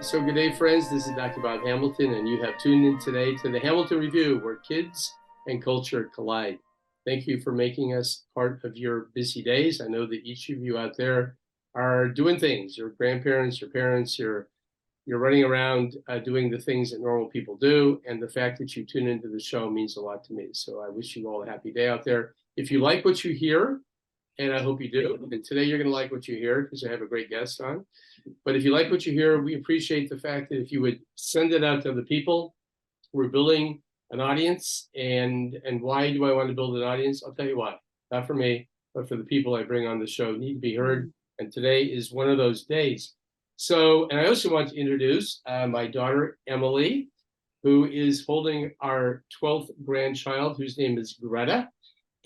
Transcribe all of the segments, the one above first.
So good day, friends. This is Dr. Bob Hamilton, and you have tuned in today to the Hamilton Review, where kids and culture collide. Thank you for making us part of your busy days. I know that each of you out there are doing things. Your grandparents, your parents, you're running around doing the things that normal people do, and the fact that you tune into the show means a lot to me. So I wish you all a happy day out there. If you like what you hear, and I hope you do, and today you're going to like what you hear because I have a great guest on. But if you like what you hear, we appreciate the fact that if you would send it out to other people. We're building an audience, and why do I want to build an audience? I'll tell you why. Not for me, but for the people I bring on the show need to be heard. And today is one of those days. So, and I also want to introduce my daughter, Emily, who is holding our 12th grandchild, whose name is Greta.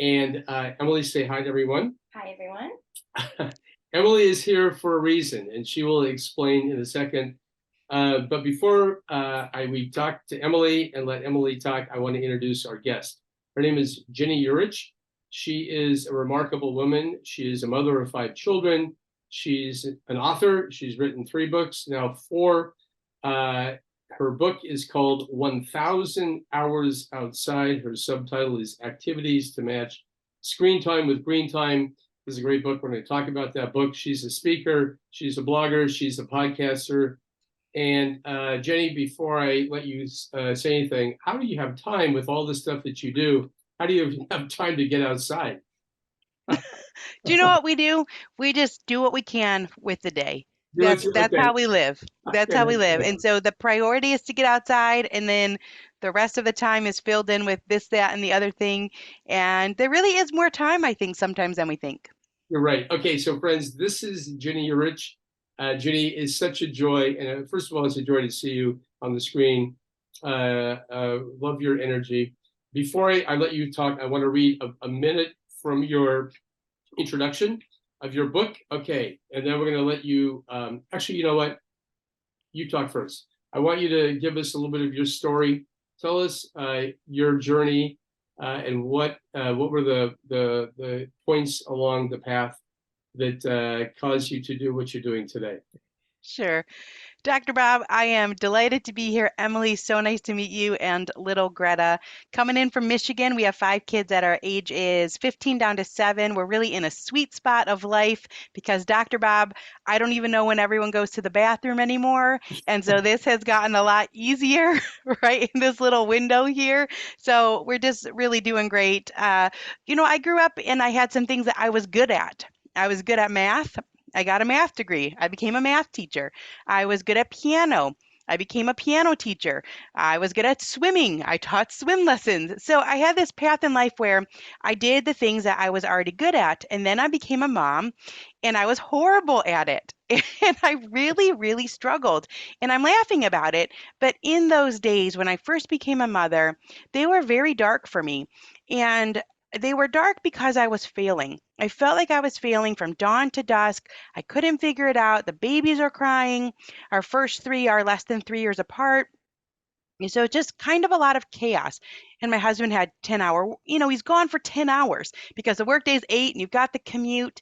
And Emily, say hi to everyone. Hi, everyone. Emily is here for a reason, and she will explain in a second. But before we talk to Emily and let Emily talk, I want to introduce our guest. Her name is Ginny Yurich. She is a remarkable woman. She is a mother of 5 children. She's an author. She's written 3 books, now 4. Her book is called 1,000 Hours Outside. Her subtitle is Activities to Match Screen Time with Green Time. This is a great book. We're going to talk about that book. She's a speaker. She's a blogger. She's a podcaster. And Jenny, before I let you say anything, how do you have time with all the stuff that you do? How do you have time to get outside? Do you know what we do? We just do what we can with the day. That's how we live. That's how we live. And so the priority is to get outside, and then the rest of the time is filled in with this, that, and the other thing. And there really is more time, I think, sometimes than we think. You're right. Okay, so friends, this is Ginny Yurich. Ginny is such a joy. And first of all, it's a joy to see you on the screen. Love your energy. Before I let you talk, I want to read a minute from your introduction of your book. Okay, and then we're going to let you, actually, you know what? You talk first. I want you to give us a little bit of your story. Tell us your journey and what were the points along the path that caused you to do what you're doing today. Sure. Dr. Bob, I am delighted to be here. Emily, so nice to meet you, and little Greta. Coming in from Michigan, we have 5 kids at our age is 15 down to 7. We're really in a sweet spot of life because, Dr. Bob, I don't even know when everyone goes to the bathroom anymore. And so this has gotten a lot easier, right, in this little window here. So we're just really doing great. I grew up and I had some things that I was good at. I was good at math. I got a math degree. I became a math teacher. I was good at piano. I became a piano teacher. I was good at swimming. I taught swim lessons. So I had this path in life where I did the things that I was already good at. And then I became a mom and I was horrible at it. And I really, really struggled. And I'm laughing about it. But in those days when I first became a mother, they were very dark for me. And they were dark because I was failing. I felt like I was failing from dawn to dusk. I couldn't figure it out. The babies are crying. Our first 3 are less than 3 years apart. And so just kind of a lot of chaos. And my husband had 10-hour, he's gone for 10 hours because the workday is 8 and you've got the commute.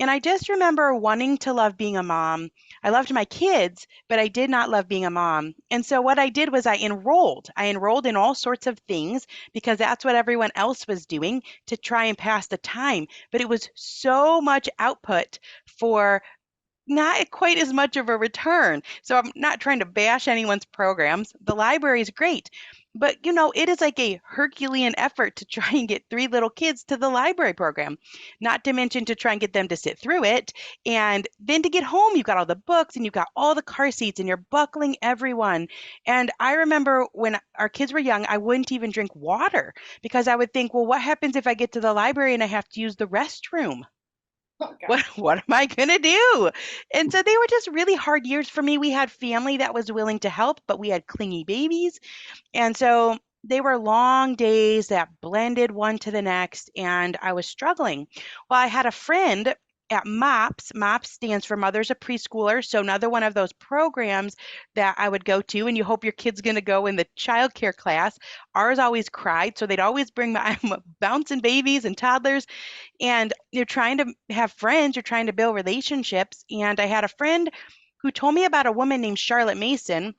And I just remember wanting to love being a mom. I loved my kids, but I did not love being a mom. And so what I did was I enrolled. I enrolled in all sorts of things because that's what everyone else was doing to try and pass the time. But it was so much output for not quite as much of a return. So I'm not trying to bash anyone's programs. The library is great. But, it is like a Herculean effort to try and get 3 little kids to the library program, not to mention to try and get them to sit through it. And then to get home, you've got all the books and you've got all the car seats and you're buckling everyone. And I remember when our kids were young, I wouldn't even drink water because I would think, well, what happens if I get to the library and I have to use the restroom? What am I going to do? And so they were just really hard years for me. We had family that was willing to help, but we had clingy babies. And so they were long days that blended one to the next, and I was struggling. Well, I had a friend at MOPS. MOPS stands for Mothers of Preschoolers. So another one of those programs that I would go to, and you hope your kid's going to go in the childcare class. Ours always cried, so they'd always bring I'm bouncing babies and toddlers. And you're trying to have friends, you're trying to build relationships. And I had a friend who told me about a woman named Charlotte Mason.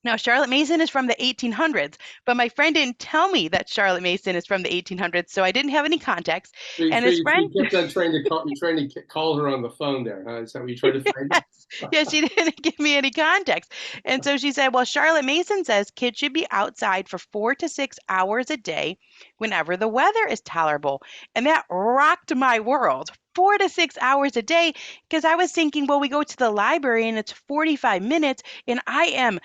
Now, Charlotte Mason is from the 1800s, but my friend didn't tell me that Charlotte Mason is from the 1800s, so I didn't have any context. So, And so his you, friend, you kept on trying to call. You trying to call her on the phone there, huh? Is that what you tried to find? yes, yeah, she didn't give me any context. And so she said, well, Charlotte Mason says kids should be outside for 4 to 6 hours a day whenever the weather is tolerable. And that rocked my world. 4 to 6 hours a day, because I was thinking, well, we go to the library and it's 45 minutes, and I am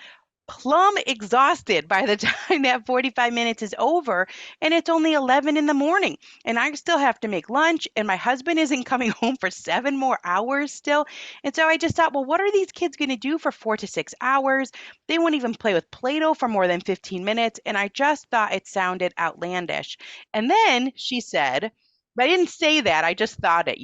plumb exhausted by the time that 45 minutes is over, and it's only 11 in the morning, and I still have to make lunch, and my husband isn't coming home for 7 more hours still. And so I just thought, well, what are these kids going to do for 4 to 6 hours? They won't even play with Play-Doh for more than 15 minutes. And I just thought it sounded outlandish. And then she said, but I didn't say that, I just thought it.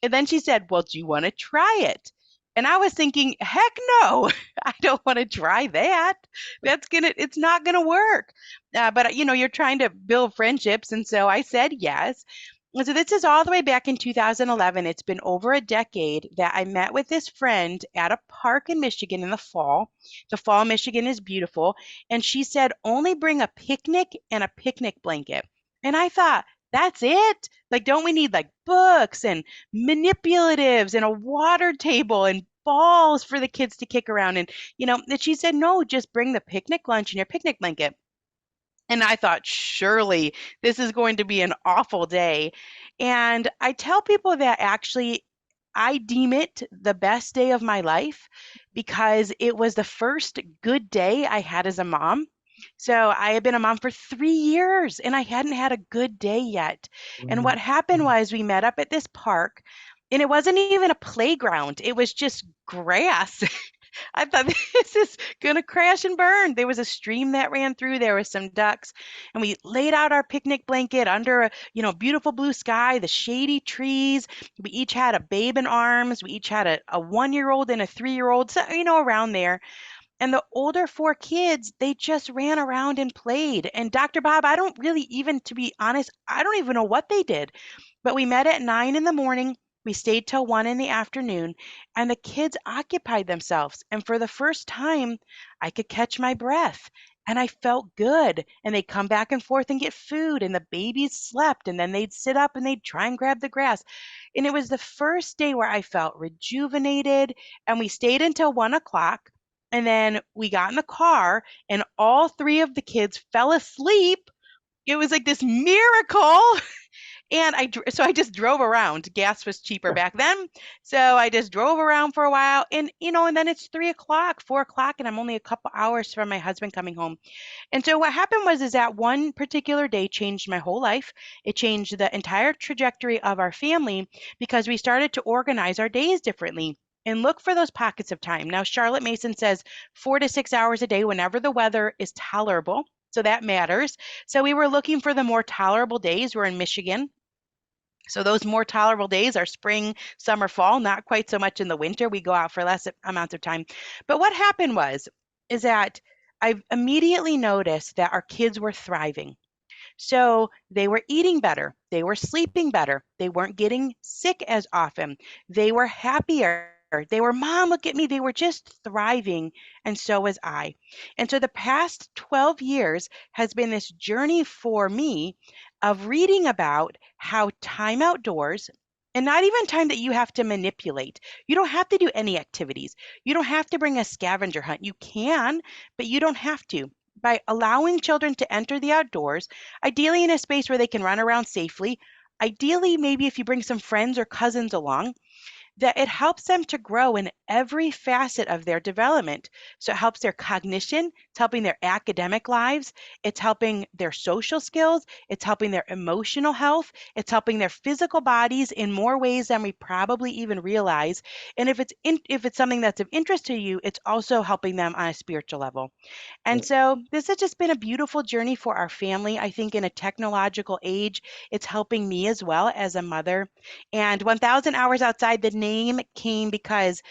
And then she said, well, do you want to try it? And I was thinking, heck no, I don't want to try that. It's not gonna work. But you're trying to build friendships, and so I said yes. And so this is all the way back in 2011. It's been over a decade that I met with this friend at a park in Michigan in the fall. The fall in Michigan is beautiful, and she said only bring a picnic and a picnic blanket. And I thought, that's it? Like, don't we need like books and manipulatives and a water table and balls for the kids to kick around? And she said, no, just bring the picnic lunch and your picnic blanket. And I thought, surely this is going to be an awful day. And I tell people that actually I deem it the best day of my life because it was the first good day I had as a mom. So I had been a mom for 3 years and I hadn't had a good day yet. And what happened was we met up at this park, and it wasn't even a playground, it was just grass. I thought this is gonna crash and burn. There was a stream that ran through, there was some ducks, and we laid out our picnic blanket under a beautiful blue sky, the shady trees. We each had a babe in arms. We each had a 1-year-old and a 3-year-old, so, around there. And the older 4 kids, they just ran around and played. And Dr. Bob, I don't really even, to be honest, I don't even know what they did. But we met at 9 in the morning. We stayed till 1 in the afternoon, and the kids occupied themselves. And for the first time, I could catch my breath. And I felt good. And they'd come back and forth and get food, and the babies slept, and then they'd sit up and they'd try and grab the grass. And it was the first day where I felt rejuvenated. And we stayed until 1 o'clock. And then we got in the car, and all 3 of the kids fell asleep. It was like this miracle. And so I just drove around. Gas was cheaper back then. So I just drove around for a while, and then it's 3 o'clock, 4 o'clock, and I'm only a couple hours from my husband coming home. And so what happened is that one particular day changed my whole life. It changed the entire trajectory of our family because we started to organize our days differently and look for those pockets of time. Now, Charlotte Mason says 4 to 6 hours a day whenever the weather is tolerable. So that matters. So we were looking for the more tolerable days. We're in Michigan. So those more tolerable days are spring, summer, fall, not quite so much in the winter. We go out for less amounts of time. But what happened is that I immediately noticed that our kids were thriving. So they were eating better. They were sleeping better. They weren't getting sick as often. They were happier. They were, Mom, look at me. They were just thriving. And so was I. And so the past 12 years has been this journey for me of reading about how time outdoors, and not even time that you have to manipulate. You don't have to do any activities. You don't have to bring a scavenger hunt. You can, but you don't have to. By allowing children to enter the outdoors, ideally in a space where they can run around safely, ideally maybe if you bring some friends or cousins along, that it helps them to grow in every facet of their development. So it helps their cognition, it's helping their academic lives, it's helping their social skills, it's helping their emotional health, it's helping their physical bodies in more ways than we probably even realize. And if it's something that's of interest to you, it's also helping them on a spiritual level. And so this has just been a beautiful journey for our family. I think in a technological age, it's helping me as well as a mother. And 1,000 Hours Outside, the name came because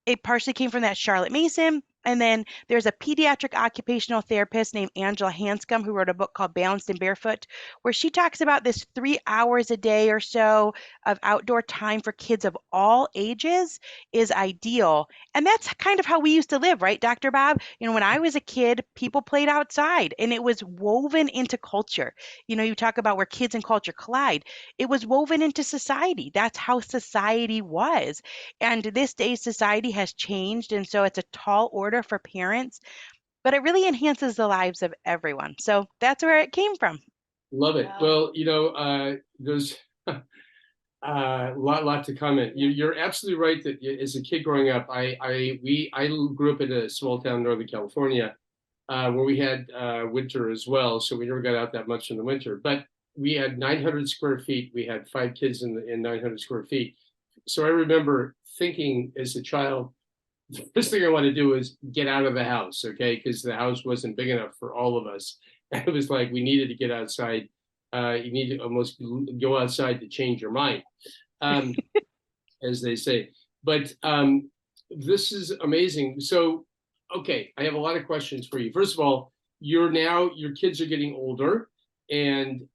it partially came from that Charlotte Mason, And then there's a pediatric occupational therapist named Angela Hanscom who wrote a book called Balanced and Barefoot, where she talks about this 3 hours a day or so of outdoor time for kids of all ages is ideal. And that's kind of how we used to live, right, Dr. Bob? When I was a kid, people played outside and it was woven into culture. You talk about where kids and culture collide. It was woven into society. That's how society was. And this day's society has changed. And so it's a tall order for parents, but it really enhances the lives of everyone. So that's where it came from. Love it. Wow. Well, there's lot to comment. You're absolutely right that as a kid growing up, I grew up in a small town in Northern California, where we had winter as well, so we never got out that much in the winter. But we had 900 square feet. We had 5 kids in 900 square feet. So I remember thinking as a child, the first thing I want to do is get out of the house, okay? Because the house wasn't big enough for all of us. And it was like we needed to get outside. You need to almost go outside to change your mind, um, as they say. But this is amazing. So, okay, I have a lot of questions for you. First of all, your kids are getting older, and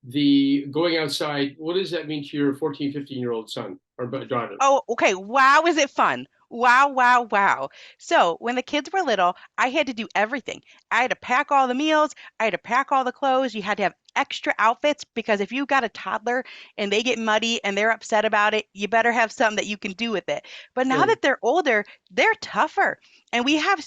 the going outside, what does that mean to your 14, 15-year-old son or daughter? Oh, okay. Wow, is it fun? Wow, wow, wow. So when the kids were little, I had to do everything. I had to pack all the meals, I had to pack all the clothes. You had to have extra outfits because if you got a toddler and they get muddy and they're upset about it, you better have something that you can do with it. But now Sure. that they're older, they're tougher. And they have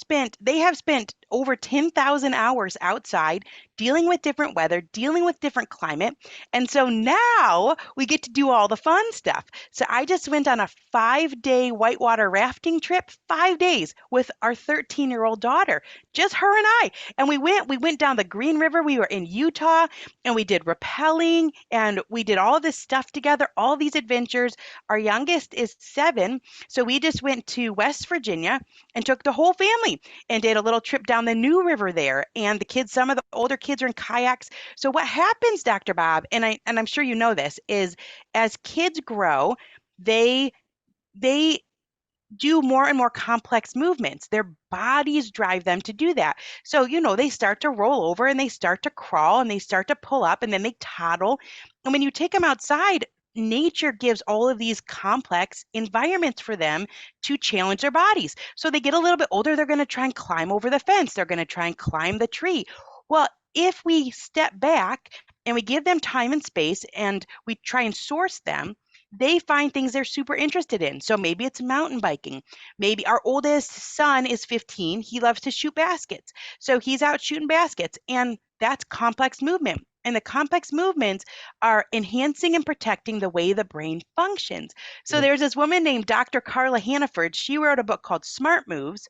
spent over 10,000 hours outside dealing with different weather, dealing with different climate. And so now we get to do all the fun stuff. So I just went on a 5-day whitewater rafting trip, 5 days with our 13-year-old daughter, just her and I. And we went down the Green River. We were in Utah and we did rappelling and we did all this stuff together, all these adventures. Our youngest is 7. So we just went to West Virginia and took the whole family and did a little trip down the New River there. And the kids, some of the older kids are in kayaks. So what happens, Dr. Bob, and I'm sure you know this, is as kids grow, they do more and more complex movements. Their bodies drive them to do that. So, they start to roll over and they start to crawl and they start to pull up and then they toddle. And when you take them outside, nature gives all of these complex environments for them to challenge their bodies. So they get a little bit older, they're going to try and climb over the fence, they're going to try and climb the tree. Well, if we step back and we give them time and space and we try and source them, they find things they're super interested in. So maybe it's mountain biking. Maybe our oldest son is 15. He loves to shoot baskets. So he's out shooting baskets, and that's complex movement. And the complex movements are enhancing and protecting the way the brain functions. So there's this woman named Dr. Carla Hannaford. She wrote a book called Smart Moves.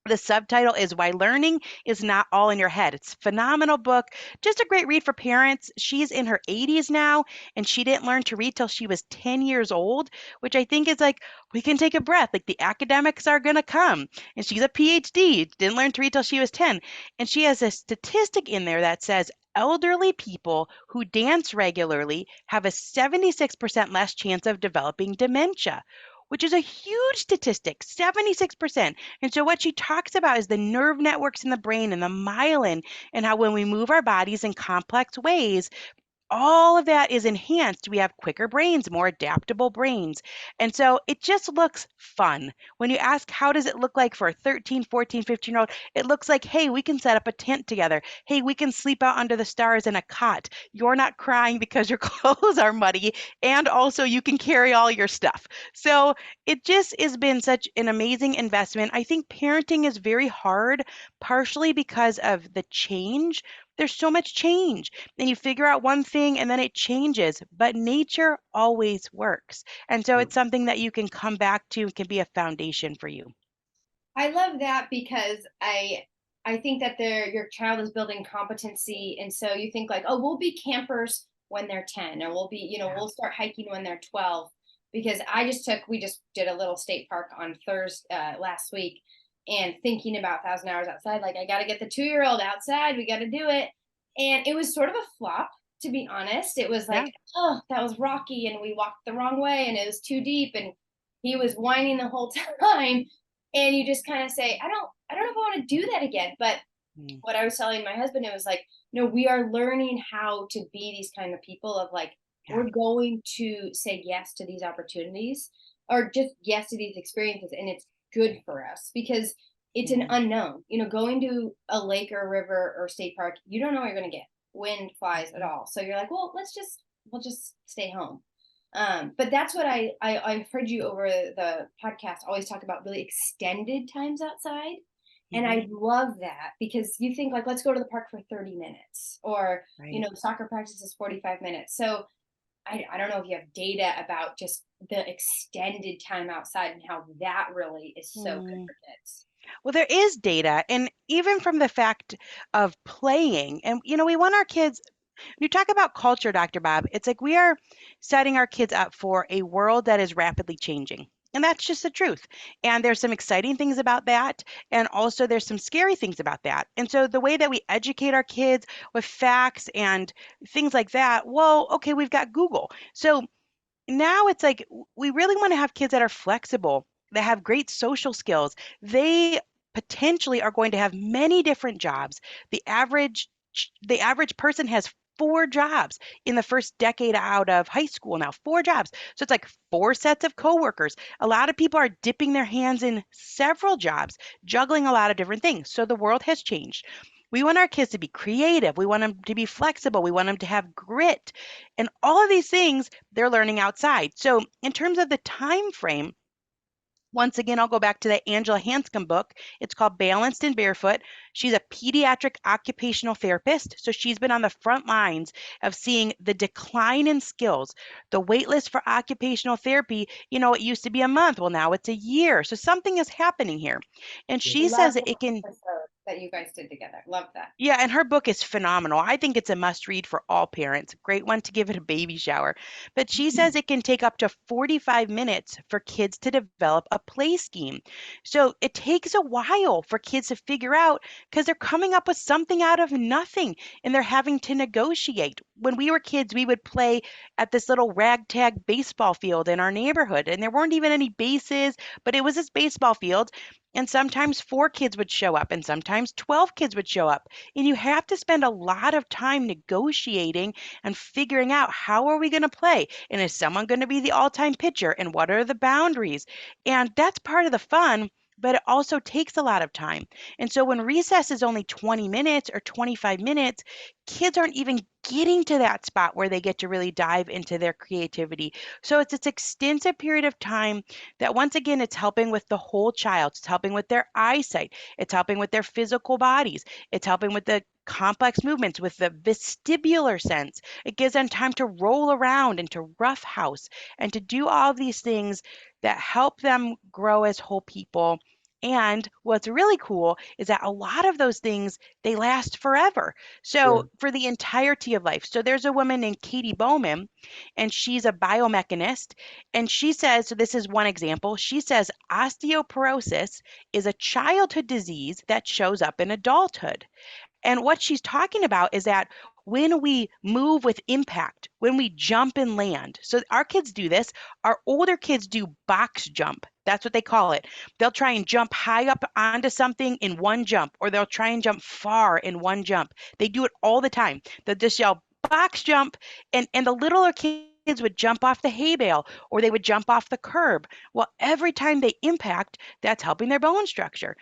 The subtitle is Why Learning is Not All in Your Head. It's a phenomenal book, just a great read for parents. She's in her 80s now, and she didn't learn to read till she was 10 years old, which I think is like, we can take a breath. Like the academics are going to come. And she's a PhD, didn't learn to read till she was 10. And she has a statistic in there that says elderly people who dance regularly have a 76% less chance of developing dementia, which is a huge statistic, 76%. And so what she talks about is the nerve networks in the brain and the myelin, and how when we move our bodies in complex ways, all of that is enhanced. We have quicker brains, more adaptable brains. And so it just looks fun. When you ask, how does it look like for a 13, 14, 15-year-old? It looks like, hey, we can set up a tent together. Hey, we can sleep out under the stars in a cot. You're not crying because your clothes are muddy. And also you can carry all your stuff. So it just has been such an amazing investment. I think parenting is very hard, partially because of the change. There's so much change. And you figure out one thing and then it changes, but nature always works. And so it's something that you can come back to and can be a foundation for you. I love that because I think that your child is building competency, and so you think like, oh, we'll be campers when they're 10, or we'll be, Yeah. we'll start hiking when they're 12. Because we just did a little state park on Thursday last week, and thinking about 1,000 hours outside, like I got to get the 2-year-old outside, we got to do it, and it was sort of a flop, to be honest. It was Yeah. like, oh, that was rocky, and we walked the wrong way, and it was too deep, and he was whining the whole time. And you just kind of say, I don't know if I want to do that again. But Mm, what I was telling my husband, it was like, no, we are learning how to be these kind of people of like, yeah. we're going to say yes to these opportunities or just yes to these experiences. And it's good for us because it's an Mm, unknown. Going to a lake or a river or state park, you don't know what you're going to get. Wind flies at mhm. all. So you're like, well, we'll just stay home. But that's what I've heard you over the podcast always talk about really extended times outside. And Mhm. I love that because you think like, let's go to the park for 30 minutes or, Right. soccer practice is 45 minutes. So I don't know if you have data about just the extended time outside and how that really is so good Mm. for kids. Well, there is data, and even from the fact of playing, and we want our kids. You talk about culture, Dr. Bob. It's like we are setting our kids up for a world that is rapidly changing. And that's just the truth. And there's some exciting things about that. And also, there's some scary things about that. And so, the way that we educate our kids with facts and things like that, well, okay, we've got Google. So, now it's like we really want to have kids that are flexible, that have great social skills. They potentially are going to have many different jobs. The average person has four jobs in the first decade out of high school now, four jobs. So it's like four sets of coworkers. A lot of people are dipping their hands in several jobs, juggling a lot of different things. So the world has changed. We want our kids to be creative. We want them to be flexible. We want them to have grit. And all of these things they're learning outside. So, in terms of the time frame, once again, I'll go back to that Angela Hanscom book. It's called Balanced and Barefoot. She's a pediatric occupational therapist. So she's been on the front lines of seeing the decline in skills. The wait list for occupational therapy, it used to be a month. Well, now it's a year. So something is happening here. And she says Love that the it can. episode that you guys did together. Love that. Yeah, and her book is phenomenal. I think it's a must read for all parents. Great one to give at a baby shower. But she says it can take up to 45 minutes for kids to develop a play scheme. So it takes a while for kids to figure out because they're coming up with something out of nothing and they're having to negotiate. When we were kids, we would play at this little ragtag baseball field in our neighborhood, and there weren't even any bases, but it was this baseball field. And sometimes four kids would show up, and sometimes 12 kids would show up, and you have to spend a lot of time negotiating and figuring out how are we going to play? And is someone going to be the all-time pitcher? And what are the boundaries? And that's part of the fun, but it also takes a lot of time. And so when recess is only 20 minutes or 25 minutes, kids aren't even getting to that spot where they get to really dive into their creativity. So it's this extensive period of time that once again it's helping with the whole child. It's helping with their eyesight. It's helping with their physical bodies. It's helping with the complex movements, with the vestibular sense. It gives them time to roll around and to roughhouse and to do all of these things that help them grow as whole people. And what's really cool is that a lot of those things they last forever. So Sure. for the entirety of life. So there's a woman named Katie Bowman, and she's a biomechanist. And she says, so this is one example. She says osteoporosis is a childhood disease that shows up in adulthood. And what she's talking about is that when we move with impact, when we jump and land, so our kids do this, our older kids do box jump. That's what they call it. They'll try and jump high up onto something in one jump, or they'll try and jump far in one jump. They do it all the time. They'll just yell box jump, and the littler kids would jump off the hay bale or they would jump off the curb. Well, every time they impact, that's helping their bone structure.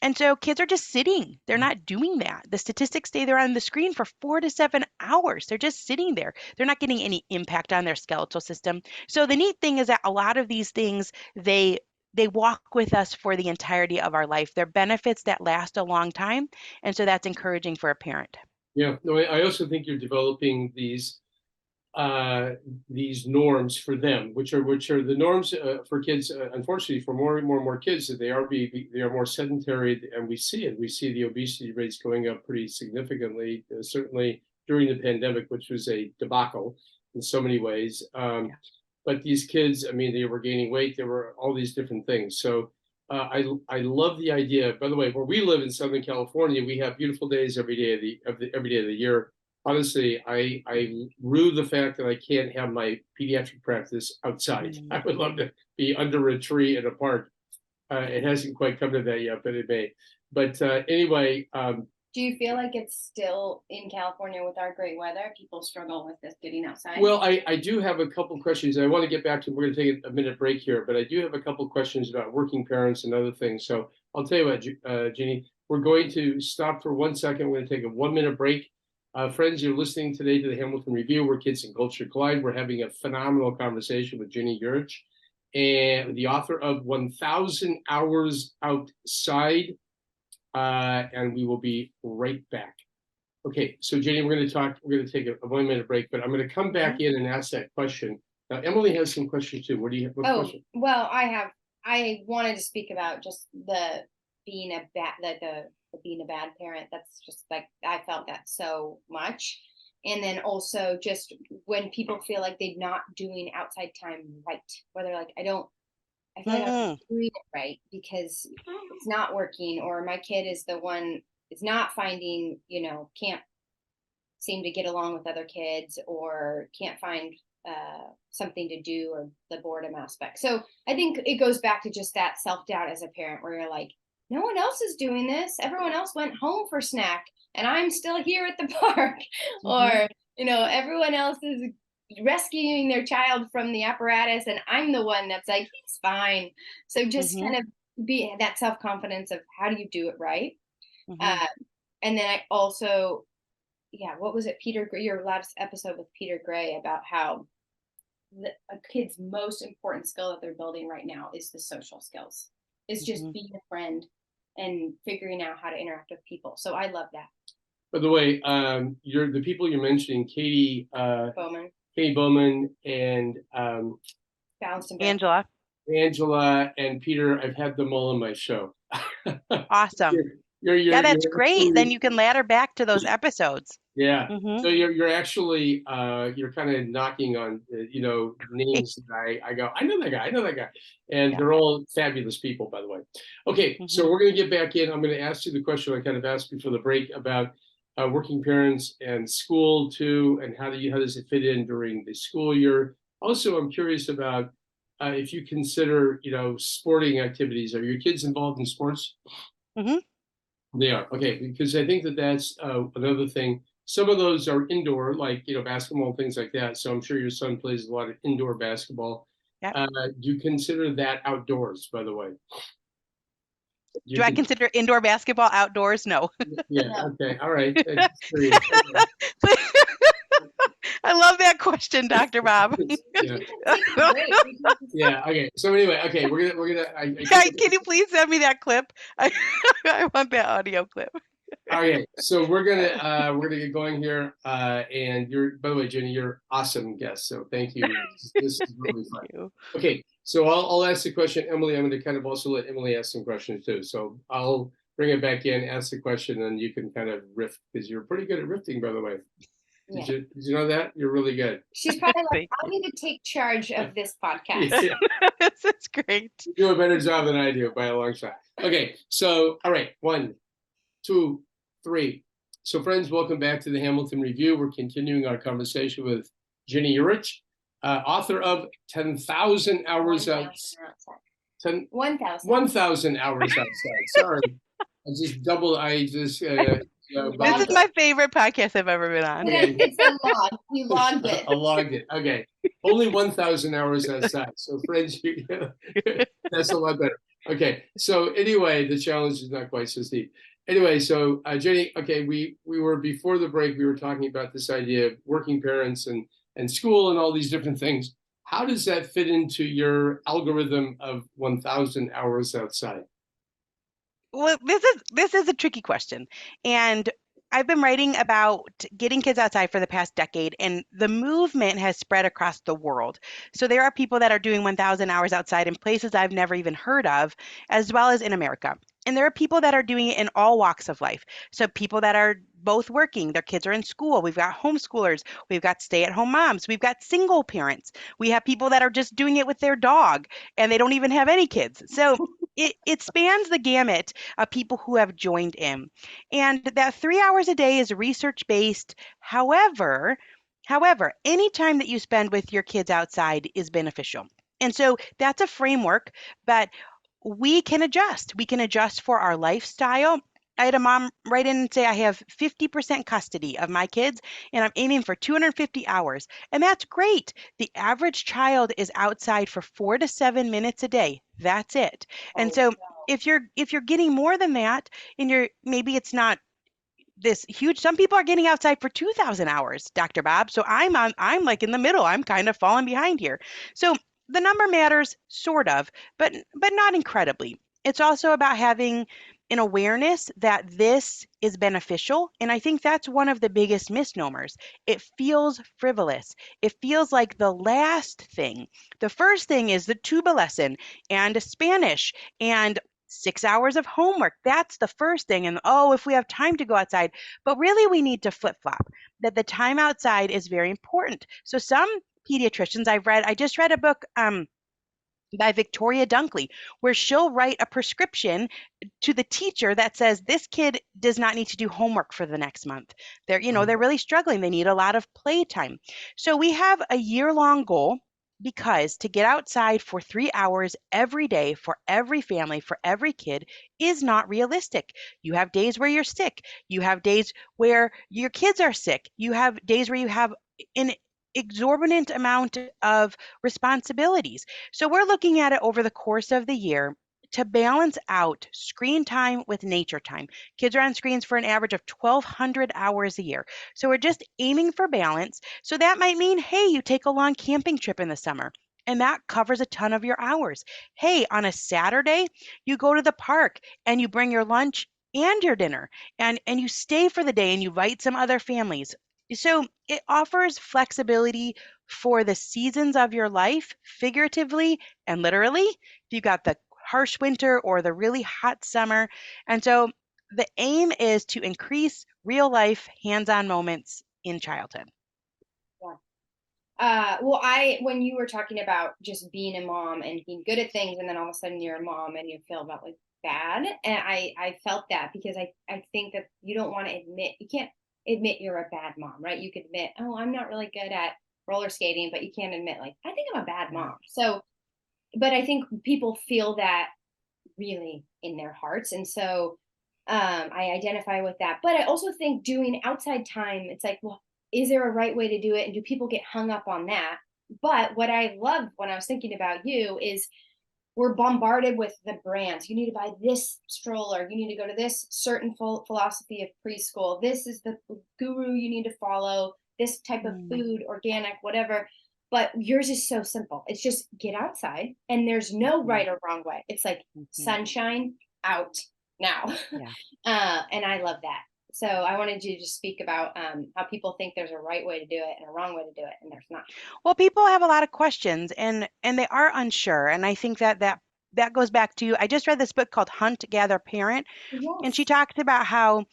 And so kids are just sitting. They're not doing that. The statistics say they're on the screen for 4 to 7 hours. They're just sitting there. They're not getting any impact on their skeletal system. So the neat thing is that a lot of these things they walk with us for the entirety of our life. They're benefits that last a long time, and so that's encouraging for a parent. Yeah. No, I also think you're developing uh, these norms for them, which are the norms for kids. Unfortunately, for more kids, that they are more sedentary, and we see it. We see the obesity rates going up pretty significantly. Certainly during the pandemic, which was a debacle in so many ways. Yeah. But these kids, I mean, they were gaining weight. There were all these different things. So I love the idea. By the way, where we live in Southern California, we have beautiful days every day of the year. Honestly, I rue the fact that I can't have my pediatric practice outside. Mm, I would love to be under a tree in a park. It hasn't quite come to that yet, but it may. But anyway, Do you feel like it's still in California with our great weather? People struggle with this getting outside. well, I do have a couple questions. I want to get back to. We're going to take a minute break here, but I do have a couple questions about working parents and other things. So I'll tell you what, Ginny, we're going to stop for 1 second. We're going to take a 1 minute break. Friends, you're listening today to the Hamilton Review, where kids and culture collide. We're having a phenomenal conversation with Ginny Yurich, and the author of 1,000 Hours Outside. And we will be right back. Okay, so Jenny, we're going to take a 1 minute break, but I'm going to come back in and ask that question. Now, Emily has some questions too. What do you have? What question? Well, I wanted to speak about just the being a bad parent. That's just like, I felt that so much. And then also just when people feel like they're not doing outside time right, where they're like, I feel like I'm not doing it right because it's not working, or my kid is the one is not finding, can't seem to get along with other kids, or can't find something to do, or the boredom aspect. So I think it goes back to just that self-doubt as a parent, where you're like, no one else is doing this. Everyone else went home for snack and I'm still here at the park. Or, everyone else is rescuing their child from the apparatus and I'm the one that's like, he's fine. So just kind of be that self-confidence of how do you do it right. And then I also, what was it, your last episode with Peter Gray, about how a kid's most important skill that they're building right now is the social skills. It's just being a friend and figuring out how to interact with people. So I love that. By the way, the people you're mentioning, Katie Bowman, and Angela, and Peter. I've had them all on my show. Awesome. That's great. Then you can ladder back to those episodes. Yeah. So you're actually you're kind of knocking on names that I go, I know that guy, and they're all fabulous people, by the way. Okay, so we're going to get back in. I'm going to ask you the question I kind of asked before the break about working parents and school too, and how does it fit in during the school year? Also, I'm curious about if you consider sporting activities. Are your kids involved in sports? They are. Okay, because I think that's another thing. Some of those are indoor, like basketball, things like that. So I'm sure your son plays a lot of indoor basketball. Yep. Do you consider that outdoors, by the way? Do I consider indoor basketball outdoors? No. Yeah. Okay. All right. I love that question, Dr. Bob. Yeah. Okay. So anyway, okay, we're gonna. Can you please send me that clip? I want that audio clip. Okay, so we're gonna get going here, and by the way, Jenny, you're awesome guest, so thank you. This is really fun. Okay, so I'll ask the question, Emily. I'm going to kind of also let Emily ask some questions too. So I'll bring it back in, ask the question, and you can kind of riff, because you're pretty good at riffing, by the way. Did you know that? You're really good. She's probably like, I need to take charge of this podcast. That's great. You do a better job than I do by a long shot. Okay, so all right, 1, 2, 3. So friends, welcome back to the Hamilton Review. We're continuing our conversation with Ginny Yurich, author of 10,000 Hours Outside. 1,000 Hours Outside. Sorry, this is my favorite podcast I've ever been on. It's a log. You logged it. I logged it. Okay. Only 1,000 hours outside. So friends, that's a lot better. Okay. So anyway, the challenge is not quite so steep. Anyway, so Jenny, okay, we were before the break, we were talking about this idea of working parents and school and all these different things. How does that fit into your algorithm of 1,000 hours outside? Well, this is a tricky question. And I've been writing about getting kids outside for the past decade, and the movement has spread across the world. So there are people that are doing 1,000 hours outside in places I've never even heard of, as well as in America. And there are people that are doing it in all walks of life. So people that are both working, their kids are in school. We've got homeschoolers. We've got stay-at-home moms. We've got single parents. We have people that are just doing it with their dog, and they don't even have any kids. So it spans the gamut of people who have joined in. And that 3 hours a day is research-based. However, any time that you spend with your kids outside is beneficial. And so that's a framework, but we can adjust. We can adjust for our lifestyle. I had a mom write in and say, I have 50% custody of my kids and I'm aiming for 250 hours. And that's great. The average child is outside for 4 to 7 minutes a day. That's it. And Oh, so if you're getting more than that and you're maybe it's not this huge, some people are getting outside for 2,000 hours, Dr. Bob. So I'm like in the middle. I'm kind of falling behind here. So the number matters sort of, but not incredibly. It's also about having an awareness that this is beneficial. And I think that's one of the biggest misnomers. It feels frivolous. It feels like the last thing. The first thing is the tuba lesson and Spanish and 6 hours of homework. That's the first thing. And oh, if we have time to go outside. But really, we need to flip flop that the time outside is very important. So, some pediatricians I just read a book by Victoria Dunkley, where she'll write a prescription to the teacher that says this kid does not need to do homework for the next month. They're really struggling. They need a lot of playtime. So we have a year-long goal because to get outside for 3 hours every day for every family, for every kid is not realistic. You have days where you're sick. You have days where your kids are sick. You have days where you have an exorbitant amount of responsibilities. So we're looking at it over the course of the year to balance out screen time with nature time. Kids are on screens for an average of 1,200 hours a year. So we're just aiming for balance. So that might mean, hey, you take a long camping trip in the summer. And that covers a ton of your hours. Hey, on a Saturday, you go to the park and you bring your lunch and your dinner and you stay for the day and you invite some other families. So it offers flexibility for the seasons of your life, figuratively and literally. If you got the harsh winter or the really hot summer. And so the aim is to increase real life hands on moments in childhood. yeah. Well, when you were talking about just being a mom and being good at things, and then all of a sudden you're a mom and you feel about like bad, and I felt that because I think that you don't want to admit, you can't admit you're a bad mom, right? You could admit, oh, I'm not really good at roller skating, but you can't admit like I think I'm a bad mom. So, but I think people feel that really in their hearts, and so I identify with that. But I also think doing outside time, it's like, well, is there a right way to do it? And do people get hung up on that? But what I love when I was thinking about you is we're bombarded with the brands. You need to buy this stroller. You need to go to this certain philosophy of preschool. This is the guru you need to follow. This type of Mm, food, organic, whatever. But yours is so simple. It's just get outside, and there's no mhm, right or wrong way. It's like mhm. sunshine out now. Yeah. And I love that. So I wanted you to just speak about how people think there's a right way to do it and a wrong way to do it, and there's not. Well, people have a lot of questions and they are unsure. And I think that goes back to I just read this book called Hunt, Gather, Parent, and she Yes. talked about how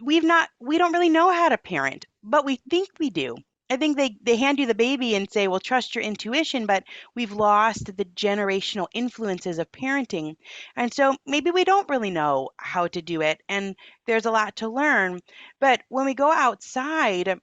we don't really know how to parent, but we think we do. I think they hand you the baby and say, well, trust your intuition, but we've lost the generational influences of parenting. And so maybe we don't really know how to do it. And there's a lot to learn. But when we go outside,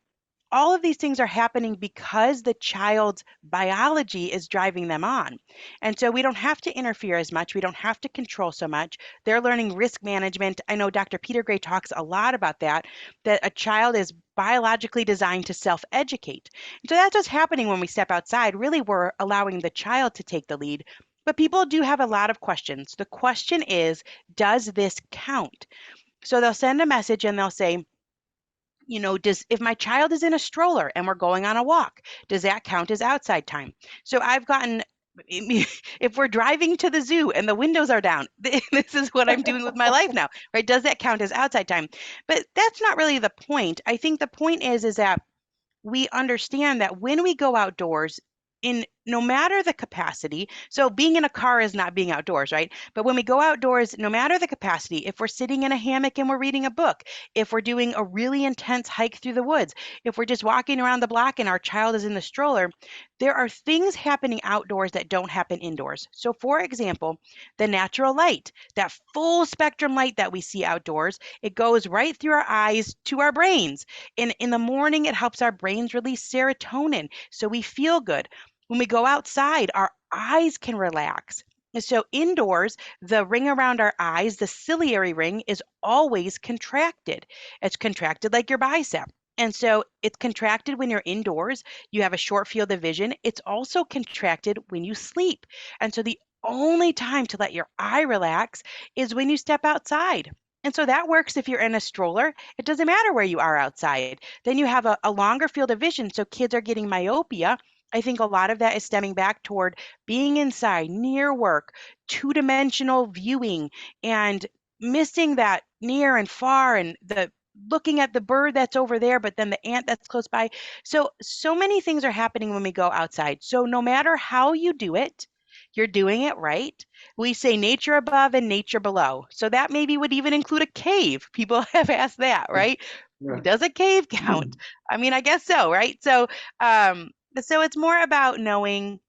all of these things are happening because the child's biology is driving them on. And so we don't have to interfere as much. We don't have to control so much. They're learning risk management. I know Dr. Peter Gray talks a lot about that, that a child is biologically designed to self educate. So that's what's happening when we step outside. Really, we're allowing the child to take the lead. But people do have a lot of questions. The question is, does this count? So they'll send a message and they'll say, does if my child is in a stroller and we're going on a walk, does that count as outside time? So I've gotten if we're driving to the zoo and the windows are down, this is what I'm doing with my life now, right? Does that count as outside time? But that's not really the point. I think the point is that we understand that when we go outdoors, in no matter the capacity, so being in a car is not being outdoors, right? But when we go outdoors, no matter the capacity, if we're sitting in a hammock and we're reading a book, if we're doing a really intense hike through the woods, if we're just walking around the block and our child is in the stroller, there are things happening outdoors that don't happen indoors. So, for example, the natural light, that full spectrum light that we see outdoors, it goes right through our eyes to our brains. In the morning, it helps our brains release serotonin, so we feel good. When we go outside, our eyes can relax. So indoors, the ring around our eyes, the ciliary ring, is always contracted. It's contracted like your bicep. And so it's contracted when you're indoors. You have a short field of vision. It's also contracted when you sleep. And so the only time to let your eye relax is when you step outside. And so that works if you're in a stroller. It doesn't matter where you are outside. Then you have a longer field of vision. So kids are getting myopia. I think a lot of that is stemming back toward being inside, near work, two-dimensional viewing, and missing that near and far, and the looking at the bird that's over there, but then the ant that's close by. So many things are happening when we go outside. So no matter how you do it, you're doing it right. We say nature above and nature below. So that maybe would even include a cave. People have asked that, right? Yeah. Does a cave count? I mean, I guess so, right? Um, so it's more about knowing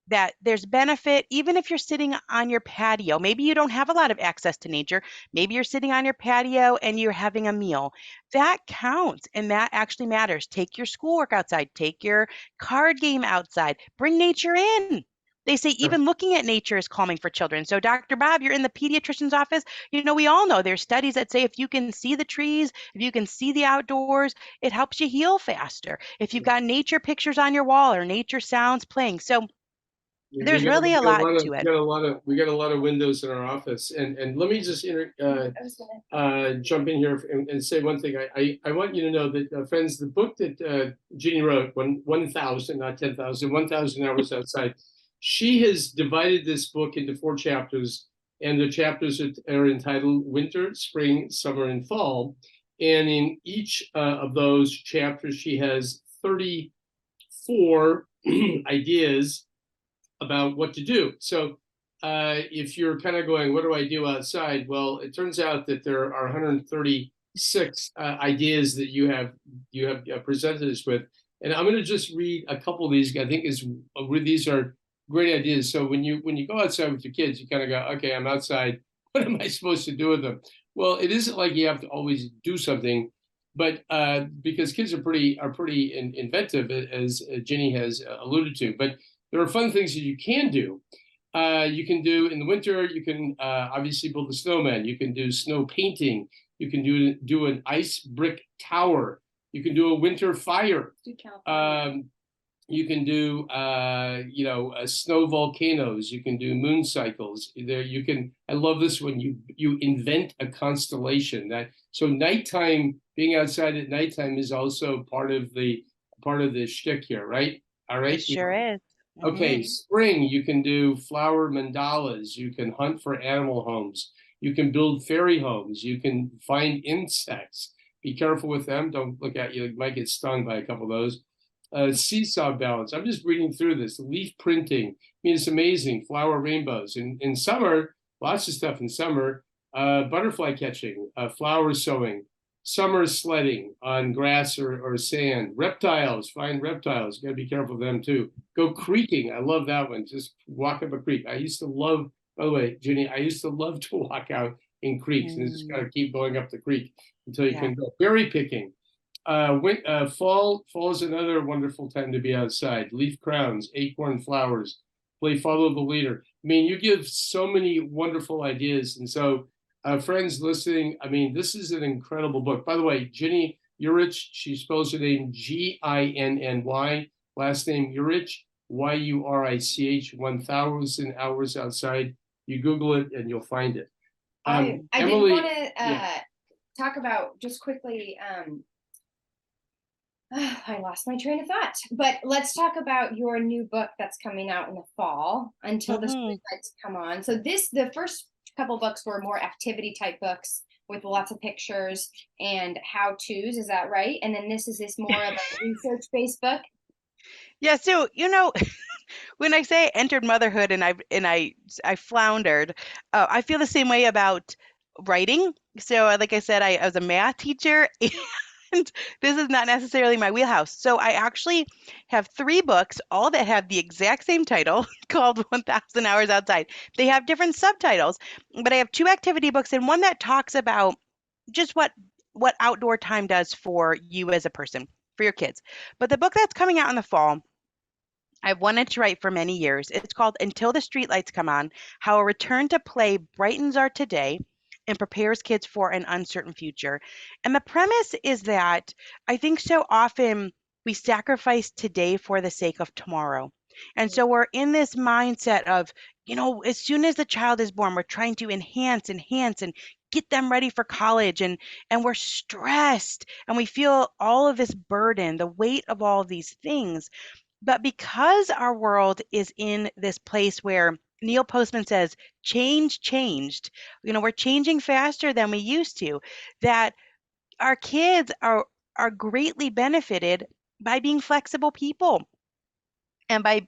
that there's benefit even if you're sitting on your patio. Maybe you don't have a lot of access to nature. Maybe you're sitting on your patio and you're having a meal. That counts and that actually matters. Take your schoolwork outside, take your card game outside, bring nature in. They say even looking at nature is calming for children. So, Dr. Bob, you're in the pediatrician's office. We all know there's studies that say if you can see the trees, if you can see the outdoors, it helps you heal faster. If you've got nature pictures on your wall or nature sounds playing. So, We there's got, really we a got a lot lot of to we it. got a lot of we got a lot of windows in our office, and let me just jump in here and say one thing. I want you to know that friends, the book that Ginny wrote, 1,000, not 10,000, 1,000 hours outside. She has divided this book into 4 chapters, and the chapters are entitled Winter, Spring, Summer, and Fall. And in each of those chapters, she has 34 ideas about what to do. So if you're kind of going, what do I do outside? Well, it turns out that there are 136 ideas that you have presented us with, and I'm going to just read a couple of these. I think these are great ideas. So when you go outside with your kids, you kind of go, okay, I'm outside. What am I supposed to do with them? Well, it isn't like you have to always do something, but because kids are pretty inventive, as Ginny has alluded to. But there are fun things that you can do. You can do in the winter. You can obviously build a snowman. You can do snow painting. You can do an ice brick tower. You can do a winter fire. You can do snow volcanoes. You can do moon cycles. There you can. I love this one. You invent a constellation. So nighttime, being outside at nighttime is also part of the shtick here, right? All right. It sure is. Okay, spring, you can do flower mandalas. You can hunt for animal homes. You can build fairy homes. You can find insects. Be careful with them. Don't look at you. You might get stung by a couple of those. Seesaw balance. I'm just reading through this. Leaf printing. I mean, it's amazing. Flower rainbows. In summer, lots of stuff in summer. Butterfly catching, flower sewing, summer sledding on grass or sand. Reptiles, find reptiles. Got to be careful of them too. Go creeking. I love that one. Just walk up a creek. I used to love, by the way, Ginny, I used to love to walk out in creeks and just got to keep going up the creek until you can go. Berry picking. Fall is another wonderful time to be outside. Leaf crowns, acorn flowers, play follow the leader. I mean, you give so many wonderful ideas. And so, friends listening, I mean, this is an incredible book. By the way, Ginny Yurich, she spells her name Ginny, last name Yurich, Yurich, 1,000 hours outside. You Google it and you'll find it. I Emily, did want to talk about just quickly. I lost my train of thought, but let's talk about your new book that's coming out in the fall until the spring lights come on. So the first couple books were more activity type books with lots of pictures and how-tos. Is that right? And then this more of a research-based book? Yeah. So, when I say I entered motherhood and I floundered, I feel the same way about writing. So, like I said, I was a math teacher and this is not necessarily my wheelhouse. So I actually have 3 books, all that have the exact same title called 1,000 Hours Outside. They have different subtitles, but I have 2 activity books and one that talks about just what outdoor time does for you as a person, for your kids. But the book that's coming out in the fall, I've wanted to write for many years. It's called Until the Streetlights Come On: How a Return to Play Brightens Our Today and Prepares Kids for an Uncertain Future. And the premise is that I think so often we sacrifice today for the sake of tomorrow. And so we're in this mindset of, as soon as the child is born, we're trying to enhance, and get them ready for college, and we're stressed and we feel all of this burden, the weight of all of these things. But because our world is in this place where Neil Postman says, change changed, we're changing faster than we used to, that our kids are greatly benefited by being flexible people, and by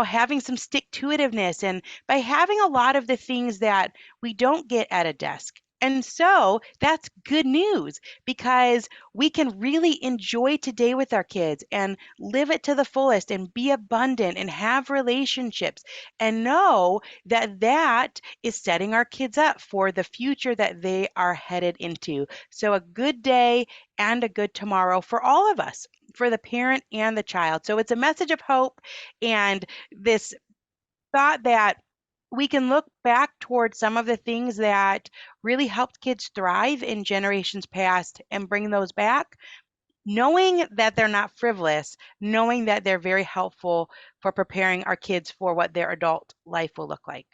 having some stick-to-itiveness, and by having a lot of the things that we don't get at a desk. And so that's good news, because we can really enjoy today with our kids and live it to the fullest and be abundant and have relationships and know that that is setting our kids up for the future that they are headed into. So a good day and a good tomorrow for all of us, for the parent and the child. So it's a message of hope, and this thought that we can look back towards some of the things that really helped kids thrive in generations past and bring those back, knowing that they're not frivolous, knowing that they're very helpful for preparing our kids for what their adult life will look like.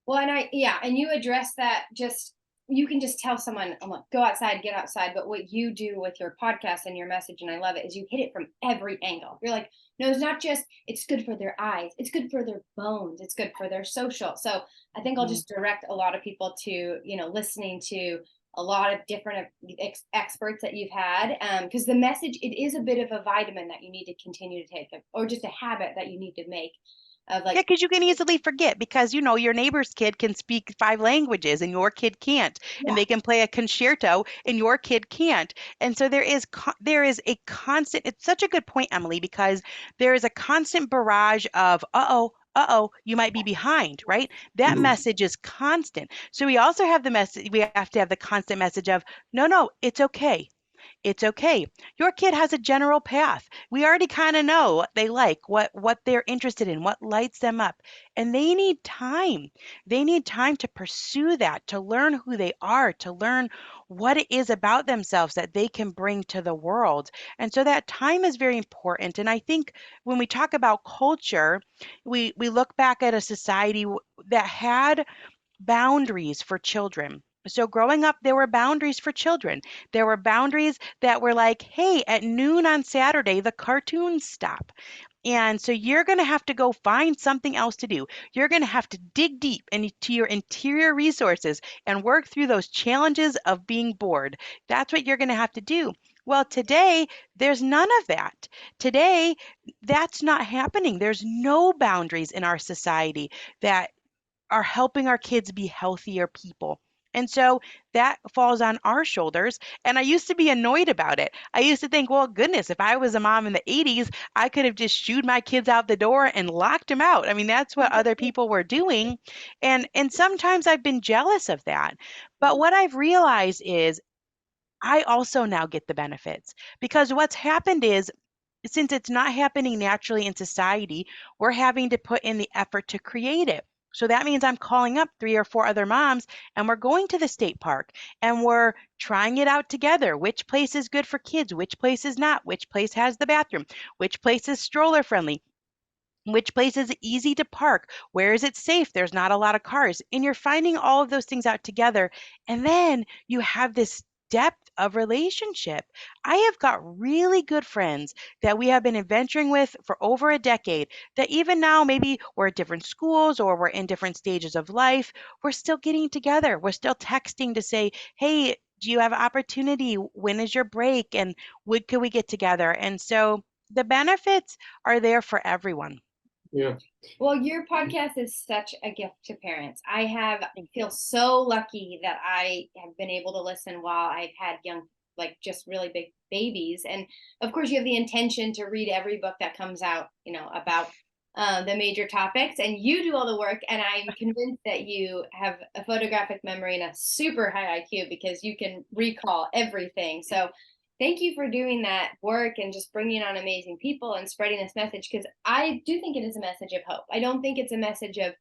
Well, and you address that, just you can just tell someone, I'm like, go outside, get outside. But what you do with your podcast and your message, and I love it, is you hit it from every angle. You're like, no, it's not just it's good for their eyes, it's good for their bones, it's good for their social. So I think I'll Mhm. just direct a lot of people to, listening to a lot of different experts that you've had, because the message, it is a bit of a vitamin that you need to continue to take, or just a habit that you need to make of Yeah, like, because you can easily forget, because your neighbor's kid can speak 5 languages and your kid can't, and yeah. they can play a concerto and your kid can't. And so there is a constant. It's such a good point, Emily, because there is a constant barrage of uh-oh, you might be behind, right? That message is constant. So we also have the message, we have to have the constant message of, no, it's okay. It's okay. Your kid has a general path. We already kind of know what they like, what they're interested in, what lights them up. And they need time. They need time to pursue that, to learn who they are, to learn what it is about themselves that they can bring to the world. And so that time is very important. And I think when we talk about culture, we look back at a society that had boundaries for children. So growing up, there were boundaries for children. There were boundaries that were like, hey, at noon on Saturday, the cartoons stop. And so you're going to have to go find something else to do. You're going to have to dig deep into your interior resources and work through those challenges of being bored. That's what you're going to have to do. Well, today, there's none of that. Today, that's not happening. There's no boundaries in our society that are helping our kids be healthier people. And so that falls on our shoulders. And I used to be annoyed about it. I used to think, well, goodness, if I was a mom in the 80s, I could have just shooed my kids out the door and locked them out. I mean, that's what other people were doing. And sometimes I've been jealous of that. But what I've realized is I also now get the benefits, because what's happened is, since it's not happening naturally in society, we're having to put in the effort to create it. So that means I'm calling up 3 or 4 other moms, and we're going to the state park and we're trying it out together. Which place is good for kids? Which place is not? Which place has the bathroom? Which place is stroller friendly? Which place is easy to park? Where is it safe? There's not a lot of cars. And you're finding all of those things out together. And then you have this depth of relationship. I have got really good friends that we have been adventuring with for over a decade, that even now, maybe we're at different schools or we're in different stages of life, we're still getting together. We're still texting to say, hey, do you have an opportunity? When is your break? And would could we get together? And so the benefits are there for everyone. Yeah. Well, your podcast is such a gift to parents. I have Thank feel you. so lucky that I have been able to listen while I've had young, like just really big babies. And of course, you have the intention to read every book that comes out, about the major topics, and you do all the work. And I'm convinced that you have a photographic memory and a super high IQ, because you can recall everything. So Thank you for doing that work and just bringing on amazing people and spreading this message, because I do think it is a message of hope. I don't think it's a message of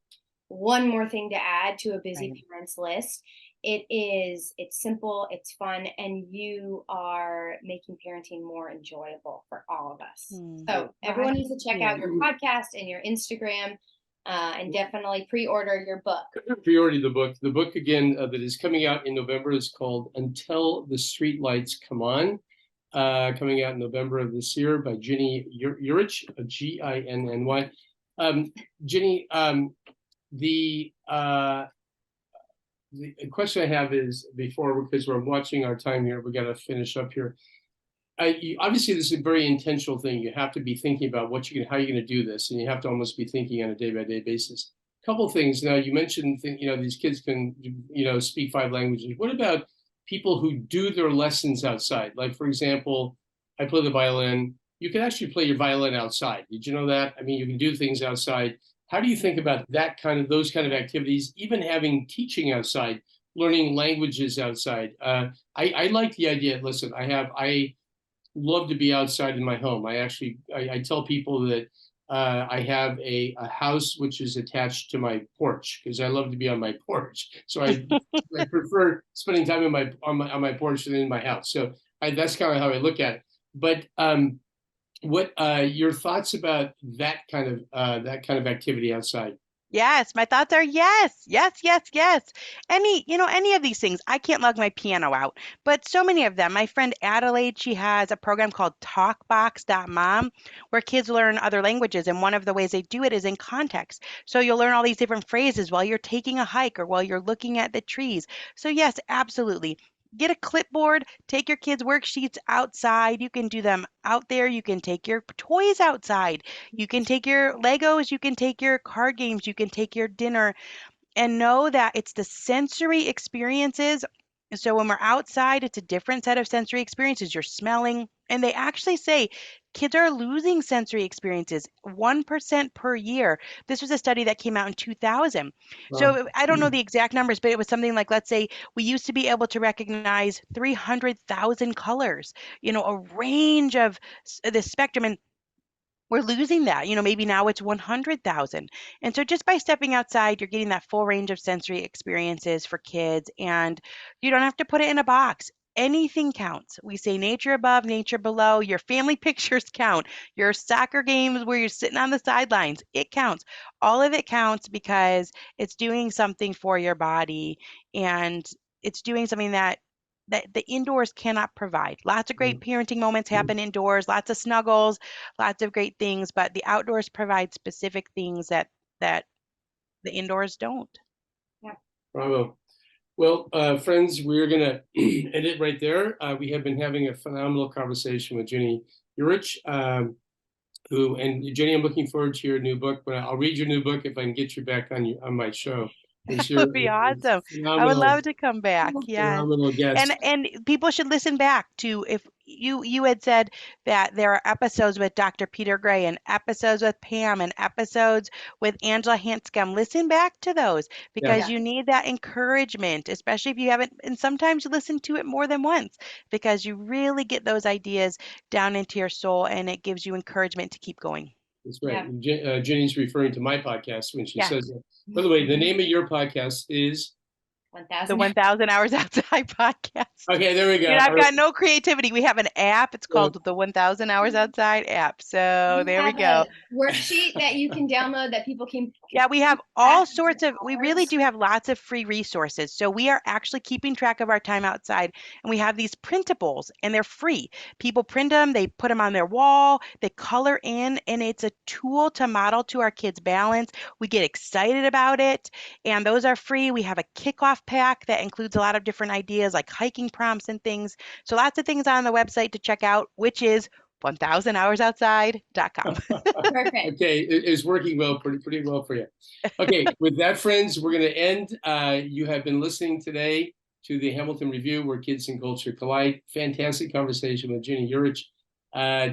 one more thing to add to a busy Right. parents list. It's simple, it's fun, and you are making parenting more enjoyable for all of us. Hmm. So Well, everyone needs to check out you. your podcast and your Instagram, and definitely pre-order your book. Pre-order the book. The book again that is coming out in November is called Until the Streetlights Come On. Coming out in November of this year by Ginny Yurich, Ginny. Ginny, the question I have is, before, because we're watching our time here, we got to finish up here. Obviously, this is a very intentional thing. You have to be thinking about how you're going to do this, and you have to almost be thinking on a day-by-day basis. A couple of things. Now, you mentioned, these kids can, speak 5 languages. What about people who do their lessons outside? Like, for example, I play the violin. You can actually play your violin outside. Did you know that? I mean, you can do things outside. How do you think about those kind of activities? Even having teaching outside, learning languages outside. I like the idea. Listen, I love to be outside in my home. I tell people that I have a house which is attached to my porch because I love to be on my porch. So I prefer spending time on my porch than in my house. So that's kind of how I look at it. But what your thoughts about that kind of activity outside? Yes, my thoughts are yes, yes, yes, yes. Any of these things. I can't lug my piano out, but so many of them. My friend Adelaide, she has a program called talkbox.mom where kids learn other languages. And one of the ways they do it is in context. So you'll learn all these different phrases while you're taking a hike or while you're looking at the trees. So yes, absolutely. Get a clipboard, take your kids' worksheets outside. You can do them out there. You can take your toys outside. You can take your Legos, you can take your card games, you can take your dinner, and know that it's the sensory experiences. So when we're outside, it's a different set of sensory experiences. You're smelling, and they actually say kids are losing sensory experiences 1% per year. This was a study that came out in 2000. Well, So I don't know the exact numbers, but it was something like, let's say we used to be able to recognize 300,000 colors, a range of the spectrum. And we're losing that. Maybe now it's 100,000. And so just by stepping outside, you're getting that full range of sensory experiences for kids, and you don't have to put it in a box. Anything counts. We say nature above, nature below. Your family pictures count. Your soccer games where you're sitting on the sidelines, it counts. All of it counts because it's doing something for your body, and it's doing something that the indoors cannot provide. Lots of great parenting moments happen indoors, lots of snuggles, lots of great things, but the outdoors provide specific things that the indoors don't. Yeah. bravo. Well, friends, we're going to end it right there. We have been having a phenomenal conversation with Ginny Yurich, and Jenny, I'm looking forward to your new book. But I'll read your new book if I can get you back on my show. That Because you're would be a awesome. I would phenomenal, love to come back. Yes. phenomenal guest. And people should listen back to, if you had said that there are episodes with Dr. Peter Gray and episodes with Pam and episodes with Angela Hanscom. Listen back to those because Yes, you need that encouragement, especially if you haven't, and sometimes you listen to it more than once because you really get those ideas down into your soul and it gives you encouragement to keep going. that's right. Yeah. And Jenny's referring to my podcast when she Yeah. says that. By the way, the name of your podcast is? 1,000. The 1,000 Hours Outside podcast. Okay, there we go. I've All right. got no creativity. We have an app. It's So, called the 1,000 Hours Outside app. So We there we have go. a worksheet that you can download that people can Yeah, we have keep all track of sorts their of, we really hours. do have lots of free resources. So we are actually keeping track of our time outside, and we have these printables and they're free. People print them, they put them on their wall, they color in, and it's a tool to model to our kids balance. We get excited about it, and those are free. We have a kickoff pack that includes a lot of different ideas like hiking prompts and things. So lots of things on the website to check out, which is 1000hoursoutside.com. Perfect. okay, it's working well, pretty well for you. Okay, with that, friends, we're going to end. You have been listening today to the Hamilton Review, where kids and culture collide. Fantastic conversation with Ginny Yurich.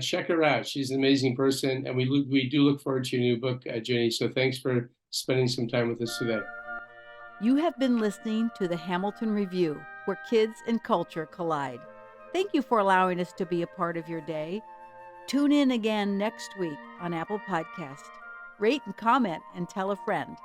Check her out; she's an amazing person, and we do look forward to your new book, Ginny. So thanks for spending some time with us today. You have been listening to the Hamilton Review, where kids and culture collide. Thank you for allowing us to be a part of your day. Tune in again next week on Apple Podcast. Rate and comment and tell a friend.